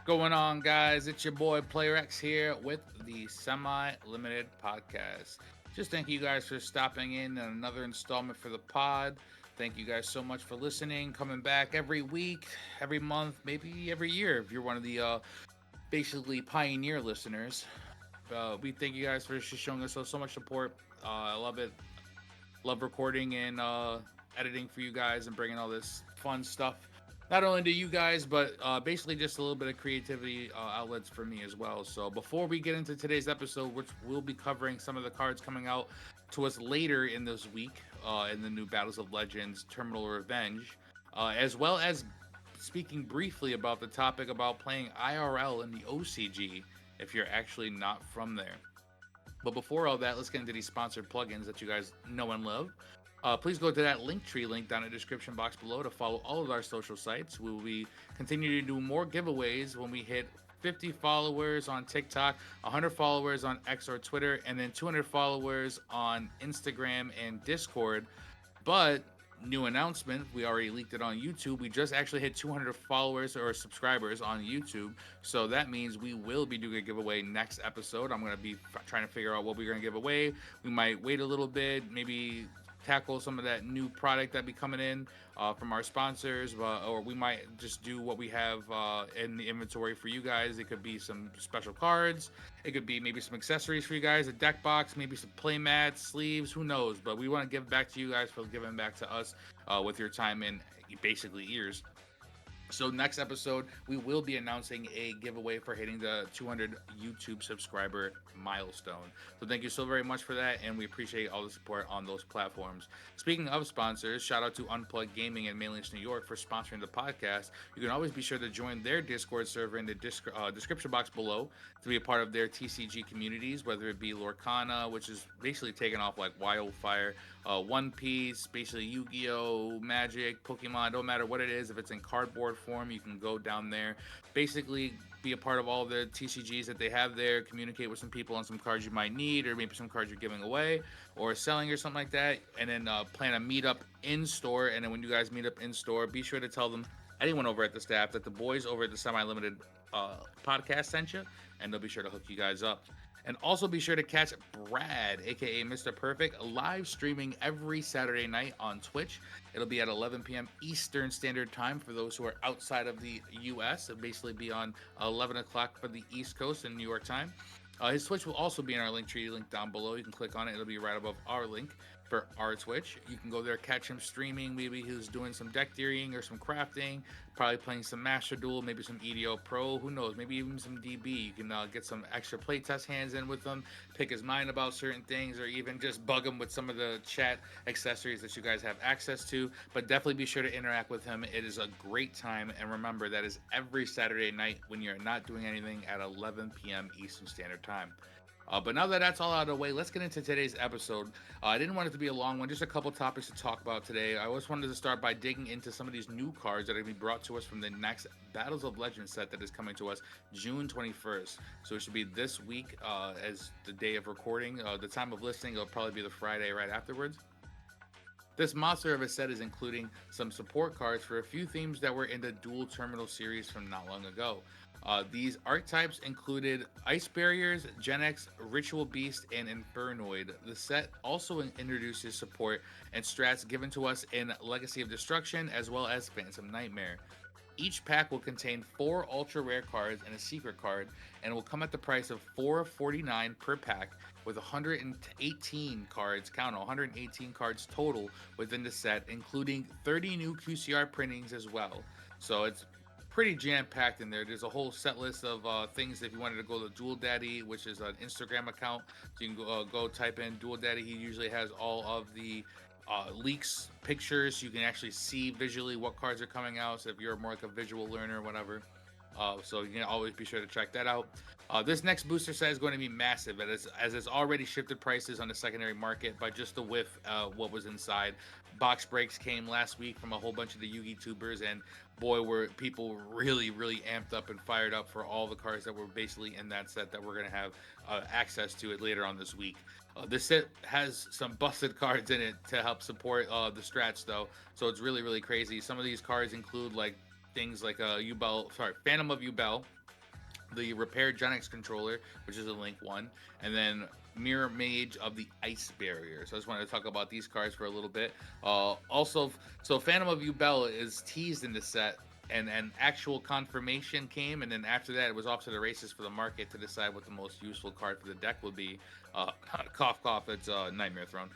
Going on, guys? It's your boy Player X here with the Semi Limited Podcast. Just thank you guys for stopping in on another installment for the pod. Thank you guys so much for listening, coming back every week, every month, maybe every year if you're one of the basically pioneer listeners. We thank you guys for just showing us so much support. I love it. Love recording and editing for you guys and bringing all this fun stuff not only to you guys but basically just a little bit of creativity outlets for me as well. So before we get into today's episode, which we'll be covering some of the cards coming out to us later in this week in the new Battles of Legends Terminal Revenge, as well as speaking briefly about the topic about playing IRL in the OCG if you're actually not from there. But before all that, let's get into these sponsored plugins that you guys know and love. Please go to that Linktree link down in the description box below to follow all of our social sites. We will be continuing to do more giveaways when we hit 50 followers on TikTok, 100 followers on X or Twitter, and then 200 followers on Instagram and Discord. But new announcement, we already leaked it on YouTube. We just actually hit 200 followers or subscribers on YouTube. So that means we will be doing a giveaway next episode. I'm going to be trying to figure out what we're going to give away. We might wait a little bit, maybe tackle some of that new product that be coming in from our sponsors, or we might just do what we have in the inventory for you guys. It could be some special cards, it could be maybe some accessories for you guys, a deck box, maybe some play mats, sleeves, who knows. But we want to give back to you guys for giving back to us with your time and basically ears. So next episode, we will be announcing a giveaway for hitting the 200 YouTube subscriber milestone. So thank you so very much for that, and we appreciate all the support on those platforms. Speaking of sponsors, shout out to Unplugged Gaming in Mainland New York for sponsoring the podcast. You can always be sure to join their Discord server in the description box below to be a part of their TCG communities, whether it be Lorcana, which is basically taking off like wildfire, One Piece, basically Yu-Gi-Oh, Magic, Pokemon, don't matter what it is. If it's in cardboard form, you can go down there, basically be a part of all the TCGs that they have there, communicate with some people on some cards you might need, or maybe some cards you're giving away or selling or something like that, and then plan a meetup in store. And then when you guys meet up in store, be sure to tell them, anyone over at the staff, that the boys over at the Semi Limited podcast sent you, and they'll be sure to hook you guys up. And also be sure to catch Brad, aka Mr. Perfect, live streaming every Saturday night on Twitch. It'll be at 11 p.m. Eastern Standard Time for those who are outside of the U.S. It'll basically be on 11 o'clock for the East Coast in New York time. His Twitch will also be in our Linktree link down below. You can click on it. It'll be right above our link for our Twitch. You can go there, catch him streaming. Maybe he's doing some deck theorying or some crafting, probably playing some Master Duel, maybe some EDO Pro, who knows, maybe even some DB. You can get some extra playtest hands in with him, pick his mind about certain things, or even just bug him with some of the chat accessories that you guys have access to. But definitely be sure to interact with him. It is a great time. And remember, that is every Saturday night when you're not doing anything at 11 p.m. Eastern Standard Time. But now that that's all out of the way, let's get into today's episode. I didn't want it to be a long one, just a couple topics to talk about today. I always wanted to start by digging into some of these new cards that are going to be brought to us from the next Battles of Legends set that is coming to us June 21st. So it should be this week as the day of recording. The time of listening, it'll probably be the Friday right afterwards. This monster of a set is including some support cards for a few themes that were in the Dual Terminal series from not long ago. These archetypes included Ice Barriers, Gen X, Ritual Beast, and Infernoid. The set also introduces support and strats given to us in Legacy of Destruction as well as Phantom Nightmare. Each pack will contain 4 ultra rare cards and a secret card, and will come at the price of $4.49 per pack, with 118 cards, count 118 cards total within the set, including 30 new QCR printings as well. So it's pretty jam-packed in there. There's a whole set list of things if you wanted to go to Dual Daddy, which is an Instagram account. So you can go type in Dual Daddy. He usually has all of the leaks, pictures. You can actually see visually what cards are coming out. So if you're more like a visual learner or whatever, so you can always be sure to check that out. This next booster set is going to be massive, as it's already shifted prices on the secondary market by just the whiff what was inside. Box breaks came last week from a whole bunch of the Yugi tubers, and boy, were people really, really amped up and fired up for all the cards that were basically in that set that we're going to have access to it later on this week. This set has some busted cards in it to help support the strats, though, so it's really, really crazy. Some of these cards include like things like Phantom of Ubel, the Repair Genix controller, which is a Link one, and then Mirror Mage of the Ice Barrier. So I just wanted to talk about these cards for a little bit. Also, so Phantom of Ubel is teased in the set, and an actual confirmation came, and then after that, it was off to the races for the market to decide what the most useful card for the deck would be. Uh, cough, cough. It's Nightmare Throne.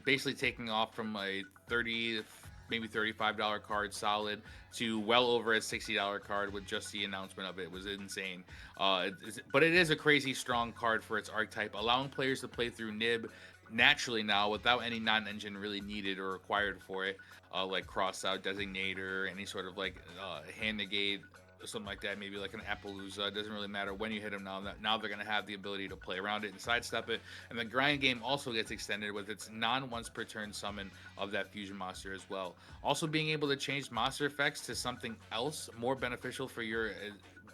Basically taking off from a 30, maybe $35 card solid to well over a $60 card with just the announcement of it. It was insane. But it is a crazy strong card for its archetype, allowing players to play through Nib naturally now without any non-engine really needed or required for it, like cross out designator, any sort of like hand negate, something like that, maybe like an Appaloosa. It doesn't really matter when you hit them now. Now they're going to have the ability to play around it and sidestep it. And the grind game also gets extended with its non-once per turn summon of that fusion monster as well. Also being able to change monster effects to something else more beneficial for your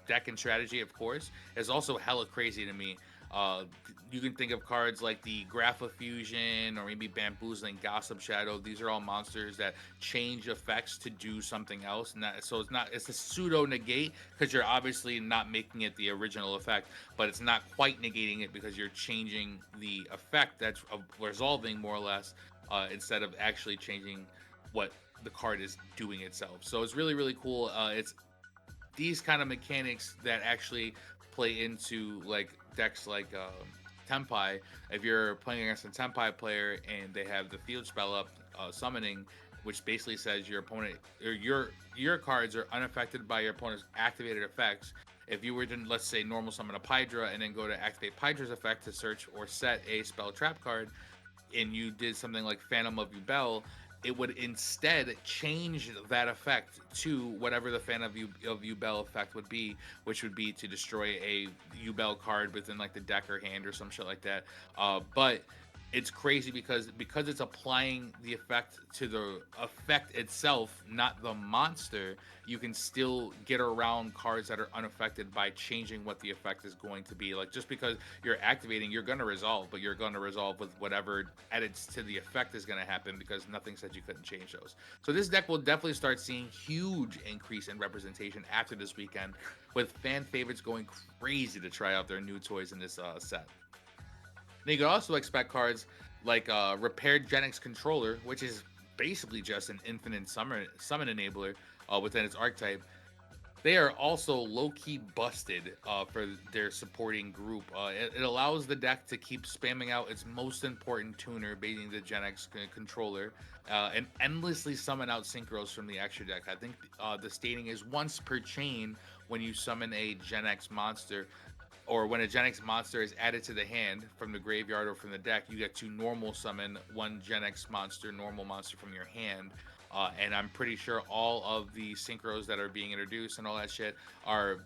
deck and strategy, of course, is also hella crazy to me. Uh, you can think of cards like the Grapha Fusion or maybe Bamboozling Gossip Shadow. These are all monsters that change effects to do something else, and that, so it's a pseudo negate because you're obviously not making it the original effect, but it's not quite negating it because you're changing the effect that's resolving more or less, instead of actually changing what the card is doing itself. So it's really really cool. It's these kind of mechanics that actually play into like decks like Tempai. If you're playing against a Tempai player and they have the field spell up, summoning, which basically says your opponent or your cards are unaffected by your opponent's activated effects. If you were to, let's say, normal summon a Pydra and then go to activate Pydra's effect to search or set a spell trap card, and you did something like Phantom of Ubel, it would instead change that effect to whatever the of Ubel effect would be, which would be to destroy a Ubel card within like the deck or hand or some shit like that. But it's crazy because it's applying the effect to the effect itself, not the monster. You can still get around cards that are unaffected by changing what the effect is going to be. Like just because you're activating, you're going to resolve, but you're going to resolve with whatever edits to the effect is going to happen because nothing said you couldn't change those. So this deck will definitely start seeing huge increase in representation after this weekend, with fan favorites going crazy to try out their new toys in this set. Then you could also expect cards like Repaired Genix Controller, which is basically just an infinite summon enabler within its archetype. They are also low-key busted for their supporting group. It allows the deck to keep spamming out its most important tuner, being the Genix controller, and endlessly summon out synchros from the extra deck. I think the stating is once per chain when you summon a Genix monster, or when a Gen X monster is added to the hand from the graveyard or from the deck, you get to normal summon one Gen X monster, normal monster from your hand. And I'm pretty sure all of the synchros that are being introduced and all that shit are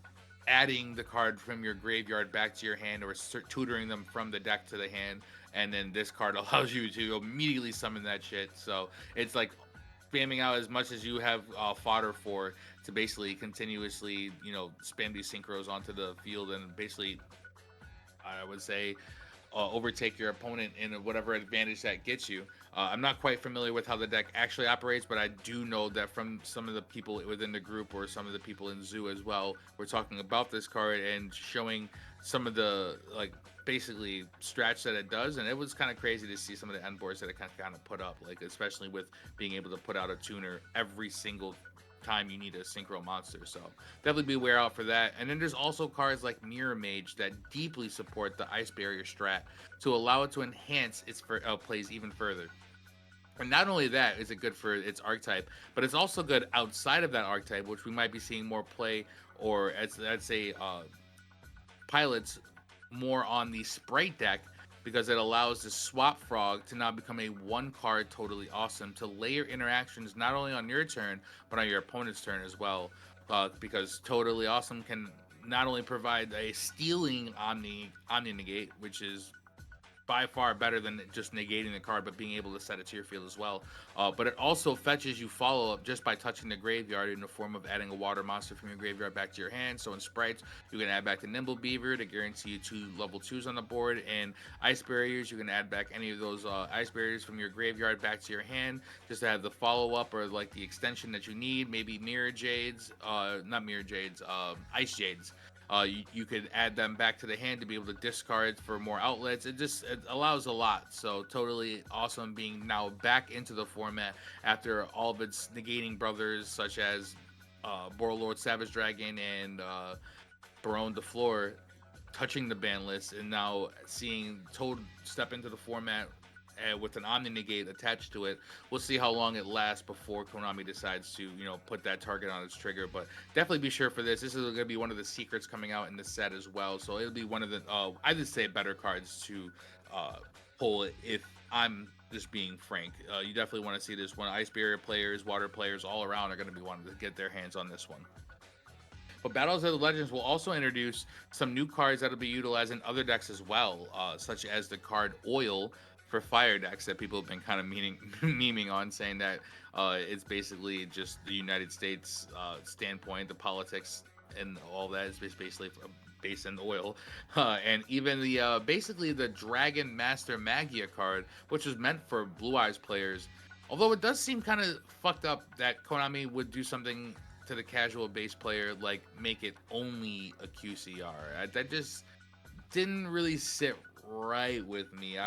adding the card from your graveyard back to your hand or tutoring them from the deck to the hand. And then this card allows you to immediately summon that shit. So it's like spamming out as much as you have fodder for to basically continuously, spam these synchros onto the field and basically, I would say, overtake your opponent in whatever advantage that gets you. I'm not quite familiar with how the deck actually operates, but I do know that from some of the people within the group or some of the people in Zoo as well, we're talking about this card and showing some of the like basically strats that it does, and it was kind of crazy to see some of the end boards that it kind of put up, like especially with being able to put out a tuner every single time you need a synchro monster. So definitely be aware out for that. And then there's also cards like Mirror Mage that deeply support the Ice Barrier strat to allow it to enhance its plays even further. And not only that is it good for its archetype, but it's also good outside of that archetype, which we might be seeing more play, or as I'd say, pilots more on the sprite deck, because it allows the swap frog to now become a one card totally awesome to layer interactions not only on your turn but on your opponent's turn as well. Because totally awesome can not only provide a stealing omni negate, which is by far better than just negating the card, but being able to set it to your field as well. But it also fetches you follow up just by touching the graveyard in the form of adding a water monster from your graveyard back to your hand. So in sprites, you can add back the Nimble Beaver to guarantee you 2 level 2s on the board. And Ice Barriers, you can add back any of those Ice Barriers from your graveyard back to your hand just to have the follow up or like the extension that you need. Maybe Mirror Jades, not Mirror Jades, Ice Jades. You could add them back to the hand to be able to discard for more outlets. It allows a lot. So totally awesome being now back into the format after all of its negating brothers such as Borlord Savage Dragon and Barone de Flor touching the ban list, and now seeing Toad step into the format with an Omni Negate attached to it. We'll see how long it lasts before Konami decides to, put that target on its trigger. But definitely be sure for this. This is going to be one of the secrets coming out in the set as well. So it'll be one of the, I would say, better cards to uh, pull it if I'm just being frank. You definitely want to see this one. Ice Barrier players, water players, all around are going to be wanting to get their hands on this one. But Battles of the Legends will also introduce some new cards that'll be utilized in other decks as well, such as the card Oil for fire decks that people have been kind of memeing on, saying that it's basically just the United States standpoint, the politics and all that is basically based in oil, and even the basically the Dragon Master Magia card, which was meant for Blue Eyes players. Although it does seem kind of fucked up that Konami would do something to the casual base player, like make it only a QCR. That just didn't really sit right with me.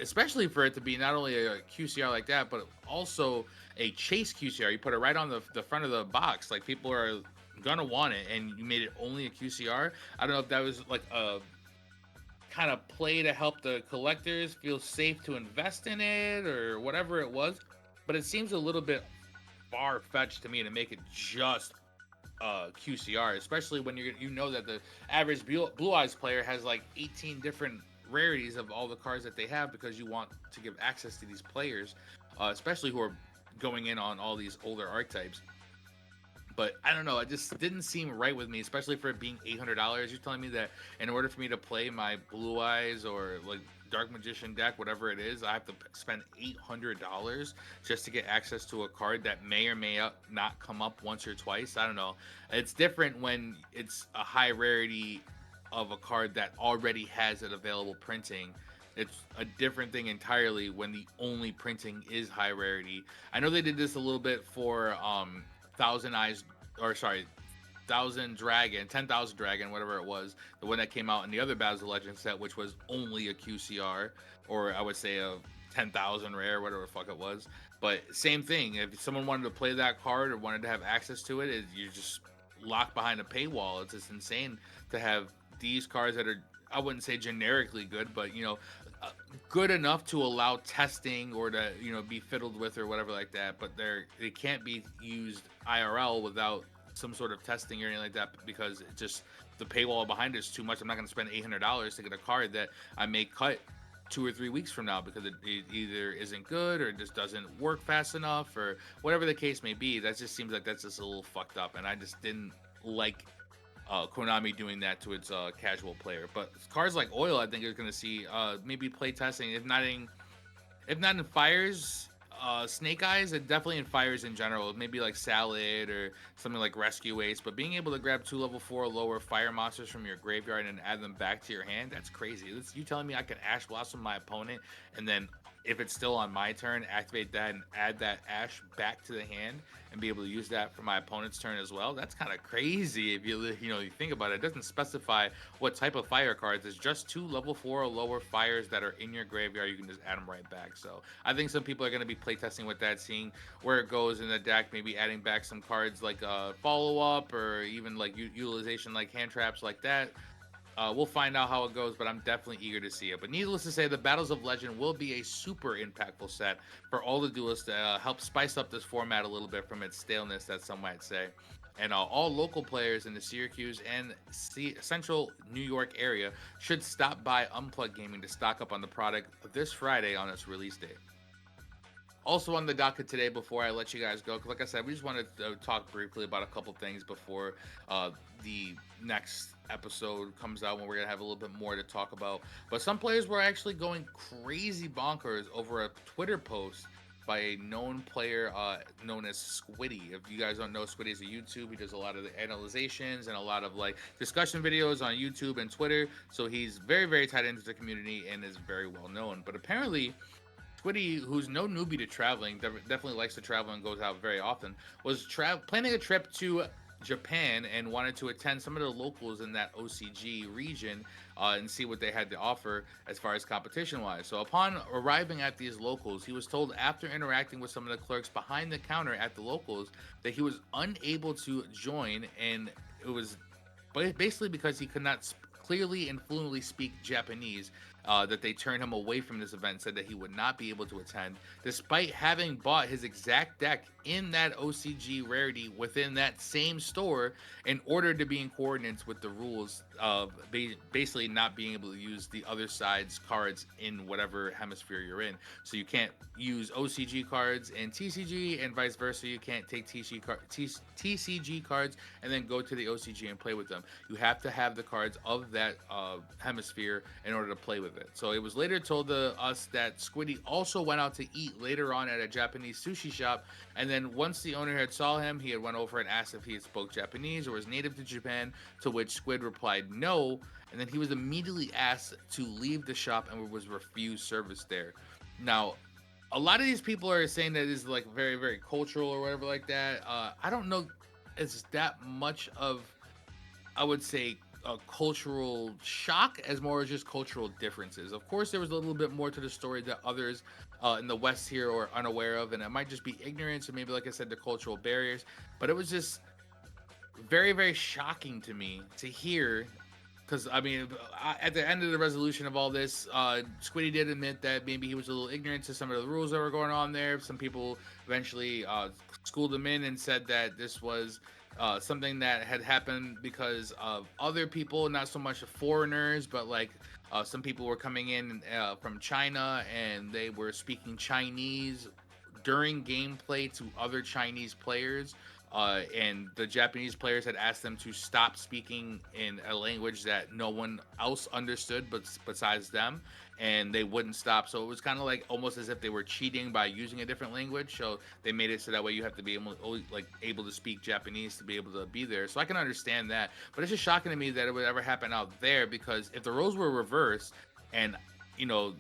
Especially for it to be not only a QCR like that, but also a chase QCR. You put it right on the front of the box. Like people are gonna want it, and you made it only a QCR. I don't know if that was like a kind of play to help the collectors feel safe to invest in it or whatever it was, but it seems a little bit far fetched to me to make it just QCR, especially when you know that the average Blue Eyes player has like 18 different rarities of all the cards that they have because you want to give access to these players, especially who are going in on all these older archetypes. But I don't know, it just didn't seem right with me, especially for it being $800. You're telling me that in order for me to play my Blue Eyes or like Dark Magician deck, whatever it is, I have to spend $800 just to get access to a card that may or may not come up once or twice. I don't know. It's different when it's a high rarity of a card that already has it available printing. It's a different thing entirely when the only printing is high rarity. I know they did this a little bit for Thousand Eyes, or sorry, Thousand Dragon, 10,000 Dragon, whatever it was, the one that came out in the other Battles of Legends set, which was only a QCR, or I would say a 10,000 rare, whatever the fuck it was. But same thing, if someone wanted to play that card or wanted to have access to it, you're just locked behind a paywall. It's just insane to have these cards that are, I wouldn't say generically good, but uh, good enough to allow testing or to be fiddled with or whatever like that. But they can't be used IRL without some sort of testing or anything like that because it just the paywall behind it is too much. I'm not going to spend $800 to get a card that I may cut 2 or 3 weeks from now because it either isn't good or just doesn't work fast enough or whatever the case may be. That just seems like that's just a little fucked up, and I just didn't like Konami doing that to its casual player. But cards like Oil, I think, is going to see maybe play testing, if not in Fires, Snake Eyes, and definitely in Fires in general. Maybe like Salad or something like Rescue Ace. But being able to grab 2 level 4 lower fire monsters from your graveyard and add them back to your hand, that's crazy. You telling me I can Ash Blossom my opponent and then if it's still on my turn, activate that and add that Ash back to the hand and be able to use that for my opponent's turn as well. That's kind of crazy if you think about it. It doesn't specify what type of fire cards. It's just 2 level 4 or lower fires that are in your graveyard. You can just add them right back. So I think some people are going to be playtesting with that, seeing where it goes in the deck, maybe adding back some cards like follow up or even like utilization like hand traps like that. We'll find out how it goes, but I'm definitely eager to see it. But needless to say, the Battles of Legend will be a super impactful set for all the duelists to help spice up this format a little bit from its staleness, that some might say. And all local players in the Syracuse and Central New York area should stop by Unplugged Gaming to stock up on the product this Friday on its release date. Also on the docket today, before I let you guys go, because like I said, we just wanted to talk briefly about a couple things before the next episode comes out when we're going to have a little bit more to talk about. But some players were actually going crazy bonkers over a Twitter post by a known player known as Squiddy. If you guys don't know, Squiddy is a YouTube. He does a lot of the analyzations and a lot of like discussion videos on YouTube and Twitter. So he's very, very tied into the community and is very well known. But apparently, Squiddy, who's no newbie to traveling, definitely likes to travel and goes out very often, was planning a trip to Japan and wanted to attend some of the locals in that OCG region and see what they had to offer as far as competition wise. So, upon arriving at these locals, he was told after interacting with some of the clerks behind the counter at the locals that he was unable to join, and it was basically because he could not clearly and fluently speak Japanese. That they turned him away from this event, said that he would not be able to attend, despite having bought his exact deck in that OCG rarity within that same store in order to be in coordinates with the rules of basically not being able to use the other side's cards in whatever hemisphere you're in. So you can't use OCG cards in TCG, and vice versa. You can't take TCG cards and then go to the OCG and play with them. You have to have the cards of that hemisphere in order to play with it. So it was later told to us that Squiddy also went out to eat later on at a Japanese sushi shop, and then once the owner had saw him, he had went over and asked if he had spoke Japanese or was native to Japan, to which Squid replied no, and then he was immediately asked to leave the shop and was refused service there. Now, a lot of these people are saying that it's like very, very cultural or whatever like that. I don't know it's that much of, I would say, a cultural shock as more as just cultural differences. Of course, there was a little bit more to the story that others in the West here are unaware of, and it might just be ignorance or maybe, like I said, the cultural barriers. But it was just very, very shocking to me to hear. Because I mean, at the end of the resolution of all this, Squiddy did admit that maybe he was a little ignorant to some of the rules that were going on there. Some people eventually schooled him in and said that this was something that had happened because of other people, not so much foreigners, but like some people were coming in from China and they were speaking Chinese during gameplay to other Chinese players. And the Japanese players had asked them to stop speaking in a language that no one else understood but besides them, and they wouldn't stop. So it was kind of like almost as if they were cheating by using a different language. So they made it so that way you have to be able to speak Japanese to be able to be there. So I can understand that, but it's just shocking to me that it would ever happen out there, because if the roles were reversed and a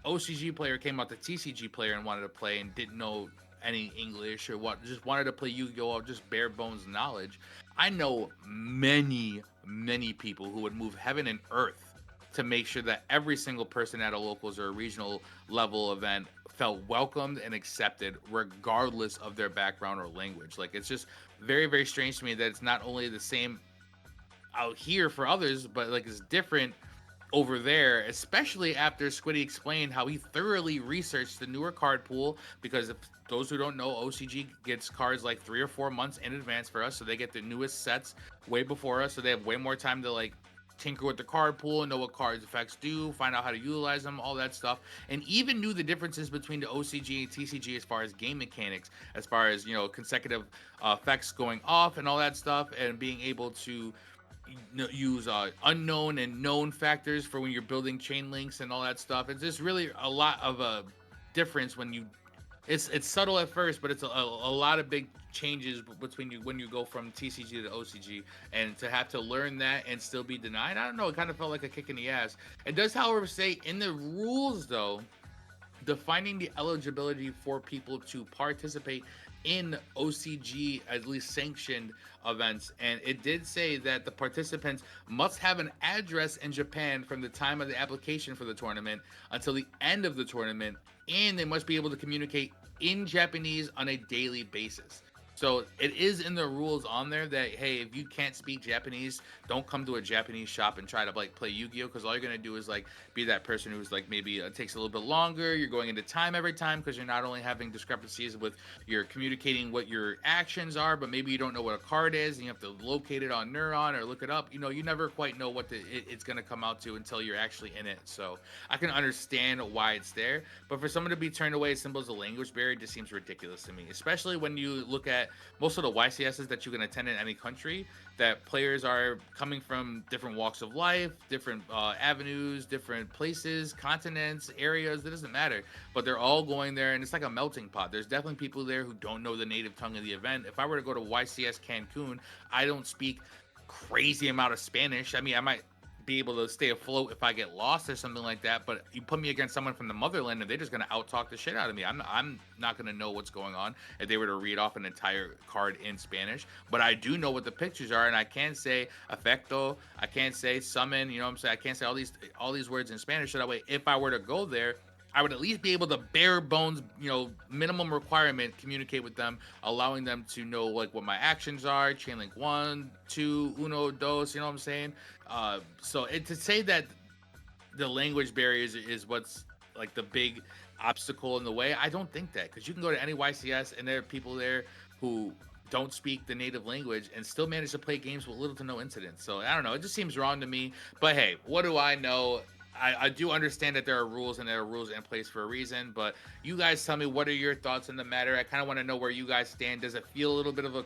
OCG player came out the TCG player and wanted to play and didn't know any English or what, just wanted to play Yu-Gi-Oh! Just bare bones knowledge. I know many, many people who would move heaven and earth to make sure that every single person at a locals or a regional level event felt welcomed and accepted regardless of their background or language. Like, it's just very, very strange to me that it's not only the same out here for others, but like it's different over there, especially after Squiddy explained how he thoroughly researched the newer card pool. Because if those who don't know, OCG gets cards like 3 or 4 months in advance for us, so they get the newest sets way before us, so they have way more time to like tinker with the card pool, know what cards effects do, find out how to utilize them, all that stuff, and even knew the differences between the OCG and TCG as far as game mechanics, as far as consecutive effects going off and all that stuff, and being able to use unknown and known factors for when you're building chain links and all that stuff. It's just really a lot of a difference when you. It's subtle at first, but it's a lot of big changes between you when you go from TCG to OCG, and to have to learn that and still be denied. I don't know. It kind of felt like a kick in the ass. It does, however, say in the rules though, defining the eligibility for people to participate in OCG, at least sanctioned events. And it did say that the participants must have an address in Japan from the time of the application for the tournament until the end of the tournament, and they must be able to communicate in Japanese on a daily basis. So it is in the rules on there that, hey, if you can't speak Japanese, don't come to a Japanese shop and try to like play Yu-Gi-Oh, because all you're gonna do is like be that person who's like maybe takes a little bit longer. You're going into time every time because you're not only having discrepancies with your communicating what your actions are, but maybe you don't know what a card is and you have to locate it on Neuron or look it up. You never quite know what it's gonna come out to until you're actually in it. So I can understand why it's there, but for someone to be turned away as simple as a language barrier just seems ridiculous to me, especially when you look at most of the YCSs that you can attend in any country, that players are coming from different walks of life, different avenues, different places, continents, areas. It doesn't matter, but they're all going there, and it's like a melting pot. There's definitely people there who don't know the native tongue of the event. If I were to go to YCS Cancun, I don't speak crazy amount of Spanish. I mean, I might be able to stay afloat if I get lost or something like that. But you put me against someone from the motherland, and they're just gonna outtalk the shit out of me. I'm not gonna know what's going on if they were to read off an entire card in Spanish. But I do know what the pictures are, and I can say effecto, I can't say summon. You know what I'm saying? I can't say all these words in Spanish. So that way, if I were to go there, I would at least be able to bare bones, minimum requirement, communicate with them, allowing them to know like what my actions are, chain link one, two, uno, dos, you know what I'm saying? To say that the language barriers is what's like the big obstacle in the way, I don't think that, because you can go to any YCS and there are people there who don't speak the native language and still manage to play games with little to no incidents. So I don't know, it just seems wrong to me. But hey, what do I know? I do understand that there are rules and there are rules in place for a reason, but you guys tell me, what are your thoughts on the matter? I kind of want to know where you guys stand. Does it feel a little bit of a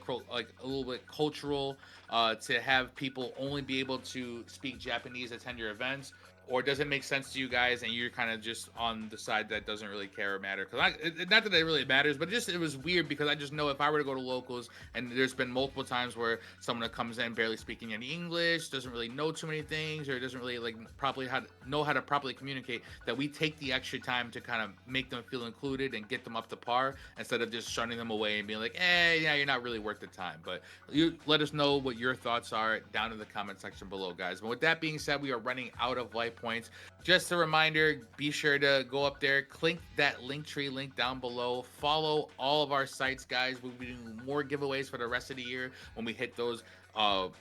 little bit cultural to have people only be able to speak Japanese, attend your events? Or does it make sense to you guys and you're kind of just on the side that doesn't really care or matter? Because not that it really matters, but it was weird because I just know if I were to go to locals, and there's been multiple times where someone that comes in barely speaking any English, doesn't really know too many things, or doesn't really like properly know how to properly communicate, that we take the extra time to kind of make them feel included and get them up to par instead of just shunning them away and being like, yeah, you're not really worth the time. But you let us know what your thoughts are down in the comment section below, guys. But with that being said, we are running out of life points. Just a reminder, be sure to go up there, click that Linktree link down below, follow all of our sites, guys. We'll be doing more giveaways for the rest of the year when we hit those when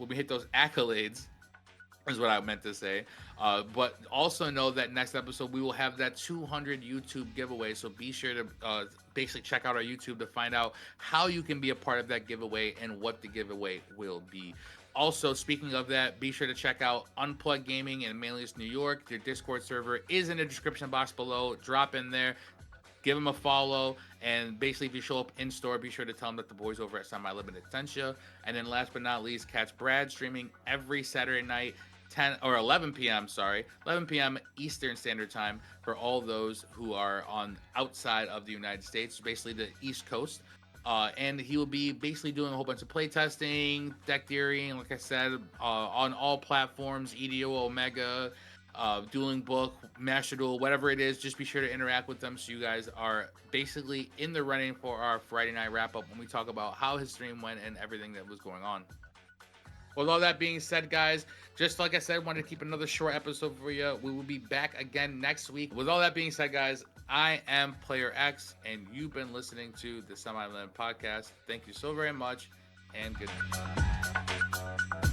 we hit those accolades, is what I meant to say. But also know that next episode we will have that 200 YouTube giveaway. So be sure to basically check out our YouTube to find out how you can be a part of that giveaway and what the giveaway will be. Also, speaking of that, be sure to check out Unplugged Gaming in Manlius, New York. Their Discord server is in the description box below. Drop in there, give them a follow, and basically if you show up in store, be sure to tell them that the boys over at Semi Limited sent you. And then last but not least, catch Brad streaming every Saturday night, 11 p.m. 11 p.m. Eastern Standard Time for all those who are on outside of the United States, basically the East Coast. And he will be basically doing a whole bunch of play testing, deck theory, like I said, on all platforms, EDO, Omega, Dueling Book, Master Duel, whatever it is. Just be sure to interact with them so you guys are basically in the running for our Friday night wrap up when we talk about how his stream went and everything that was going on. With all that being said, guys, just like I said, wanted to keep another short episode for you. We will be back again next week. With all that being said, guys, I am Player X, and you've been listening to the Semi Limited Podcast. Thank you so very much, and good night.